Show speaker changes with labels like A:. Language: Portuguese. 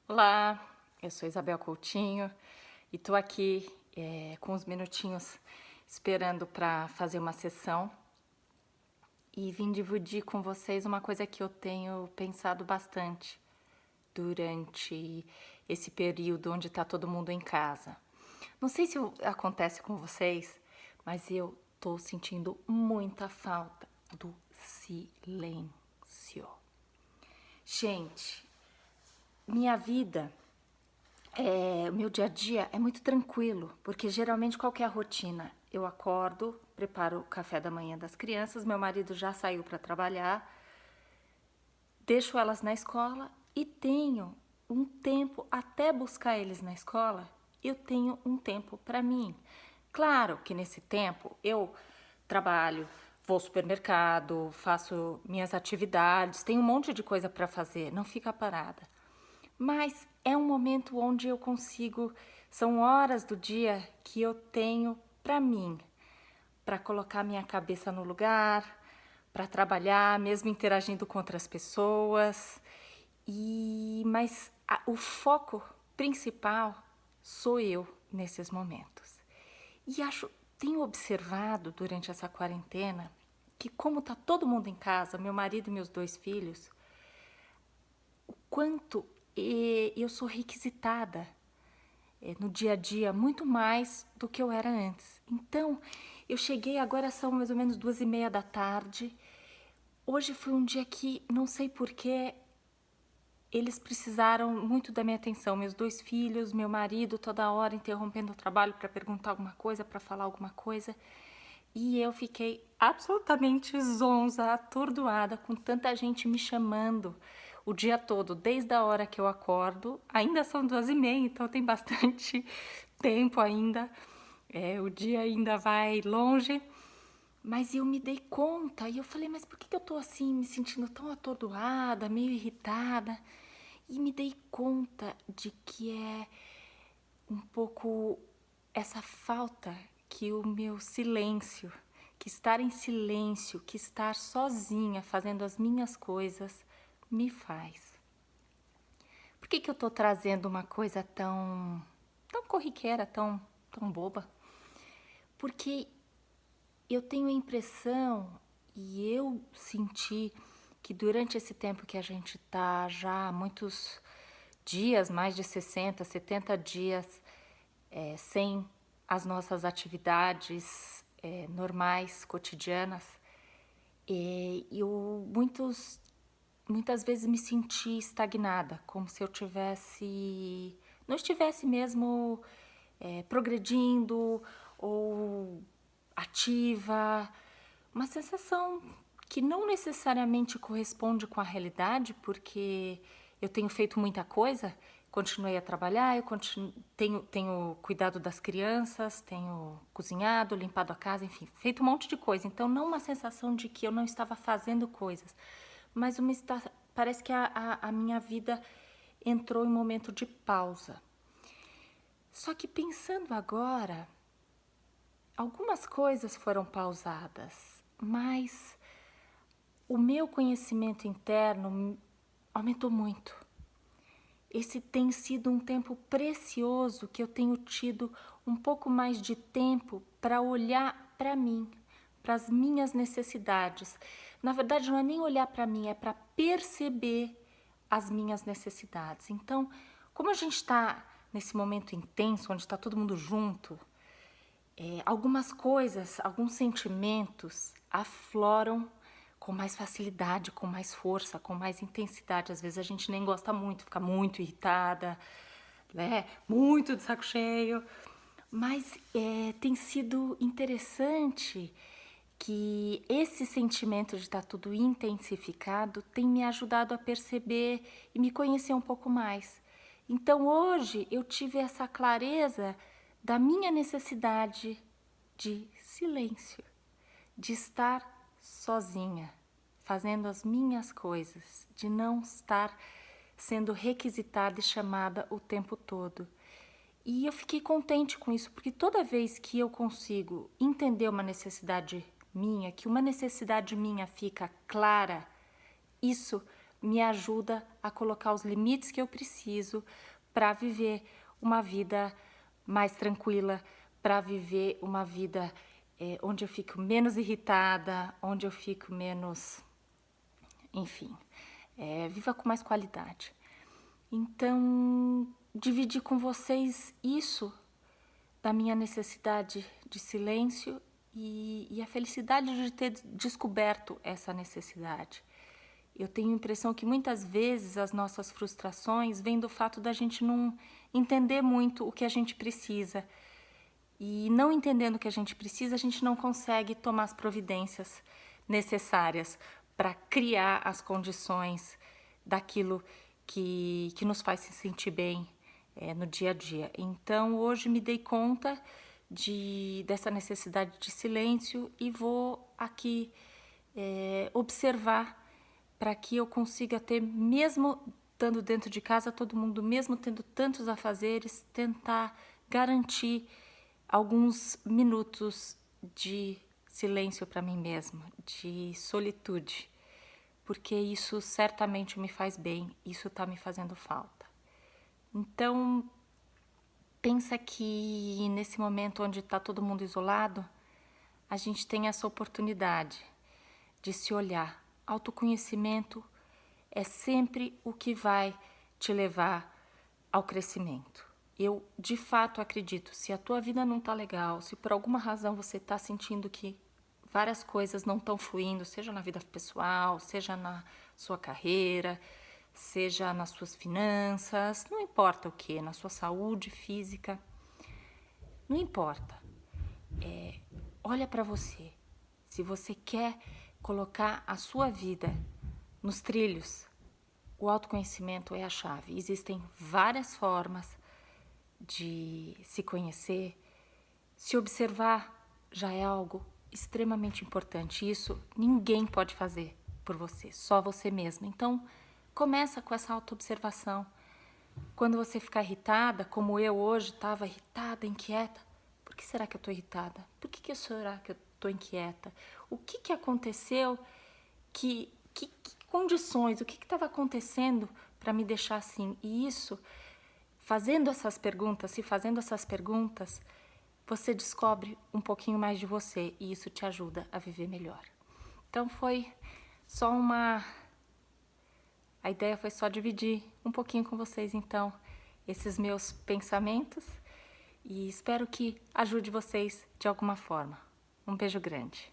A: Olá, eu sou Isabel Coutinho e tô aqui com uns minutinhos esperando para fazer uma sessão e vim dividir com vocês uma coisa que eu tenho pensado bastante durante esse período onde tá todo mundo em casa. Não sei se acontece com vocês, mas eu tô sentindo muita falta do silêncio. Gente, minha vida o meu dia a dia é muito tranquilo, porque geralmente qual que é a rotina? Eu acordo, preparo o café da manhã das crianças, meu marido já saiu para trabalhar, deixo elas na escola e tenho um tempo até buscar eles na escola, eu tenho um tempo para mim. Claro que nesse tempo eu trabalho, vou ao supermercado, faço minhas atividades, tenho um monte de coisa para fazer, não fica parada. Mas é um momento onde eu consigo, são horas do dia que eu tenho para mim, para colocar minha cabeça no lugar, para trabalhar, mesmo interagindo com outras pessoas. O foco principal sou eu nesses momentos. E tenho observado durante essa quarentena que como tá todo mundo em casa, meu marido e meus 2 filhos, quanto eu sou requisitada no dia a dia muito mais do que eu era antes. Então, eu cheguei, agora são mais ou menos 2:30 da tarde. Hoje foi um dia que, não sei porquê, eles precisaram muito da minha atenção. Meus 2 filhos, meu marido, toda hora interrompendo o trabalho para perguntar alguma coisa, para falar alguma coisa. E eu fiquei absolutamente zonza, atordoada, com tanta gente me chamando o dia todo, desde a hora que eu acordo. Ainda são 2:30, então tem bastante tempo ainda. O dia ainda vai longe. Mas eu me dei conta e eu falei, mas por que eu tô assim, me sentindo tão atordoada, meio irritada? E me dei conta de que é um pouco essa falta que o meu silêncio, que estar em silêncio, que estar sozinha fazendo as minhas coisas me faz. Por que eu tô trazendo uma coisa tão corriqueira, tão boba? Porque eu tenho a impressão e eu senti que durante esse tempo que a gente tá já há muitos dias, mais de 60, 70 dias, sem as nossas atividades normais, cotidianas, muitas vezes me senti estagnada, como se eu não estivesse mesmo progredindo ou ativa, uma sensação que não necessariamente corresponde com a realidade, porque eu tenho feito muita coisa, continuei a trabalhar, tenho cuidado das crianças, tenho cozinhado, limpado a casa, enfim, feito um monte de coisa. Então, não uma sensação de que eu não estava fazendo coisas, mas parece que a minha vida entrou em um momento de pausa. Só que pensando agora, algumas coisas foram pausadas, mas o meu conhecimento interno aumentou muito. Esse tem sido um tempo precioso que eu tenho tido um pouco mais de tempo para olhar para mim, para as minhas necessidades. Na verdade, não é nem olhar para mim, é para perceber as minhas necessidades. Então, como a gente está nesse momento intenso, onde está todo mundo junto, algumas coisas, alguns sentimentos afloram com mais facilidade, com mais força, com mais intensidade. Às vezes a gente nem gosta muito, fica muito irritada, né? Muito de saco cheio. Mas tem sido interessante que esse sentimento de estar tudo intensificado tem me ajudado a perceber e me conhecer um pouco mais. Então hoje eu tive essa clareza da minha necessidade de silêncio, de estar sozinha, fazendo as minhas coisas, de não estar sendo requisitada e chamada o tempo todo. E eu fiquei contente com isso, porque toda vez que eu consigo entender uma necessidade minha, que uma necessidade minha fica clara, isso me ajuda a colocar os limites que eu preciso para viver uma vida mais tranquila, para viver uma vida onde eu fico menos irritada, onde eu fico menos, enfim, viva com mais qualidade. Então, dividir com vocês isso da minha necessidade de silêncio e a felicidade de ter descoberto essa necessidade. Eu tenho a impressão que muitas vezes as nossas frustrações vêm do fato da gente não entender muito o que a gente precisa. E não entendendo o que a gente não consegue tomar as providências necessárias para criar as condições daquilo que nos faz se sentir bem no dia a dia. Então, hoje me dei conta dessa necessidade de silêncio e vou aqui observar para que eu consiga ter, mesmo estando dentro de casa, todo mundo, mesmo tendo tantos afazeres, tentar garantir alguns minutos de silêncio para mim mesma, de solitude, porque isso certamente me faz bem, isso está me fazendo falta. Então, pensa que nesse momento onde está todo mundo isolado, a gente tem essa oportunidade de se olhar. Autoconhecimento é sempre o que vai te levar ao crescimento. Eu, de fato, acredito, se a tua vida não tá legal, se por alguma razão você tá sentindo que várias coisas não estão fluindo, seja na vida pessoal, seja na sua carreira, seja nas suas finanças, não importa o que, na sua saúde física, não importa. Olha para você. Se você quer colocar a sua vida nos trilhos, o autoconhecimento é a chave. Existem várias formas de se conhecer. Se observar já é algo extremamente importante. Isso ninguém pode fazer por você, só você mesmo. Então, começa com essa autoobservação. Quando você ficar irritada, como eu hoje estava irritada, inquieta, por que será que eu estou irritada? Por que será que eu estou inquieta? O que aconteceu? Que condições? O que estava acontecendo para me deixar assim? E isso, fazendo essas perguntas, se fazendo essas perguntas, você descobre um pouquinho mais de você e isso te ajuda a viver melhor. Então a ideia foi só dividir um pouquinho com vocês, então, esses meus pensamentos e espero que ajude vocês de alguma forma. Um beijo grande.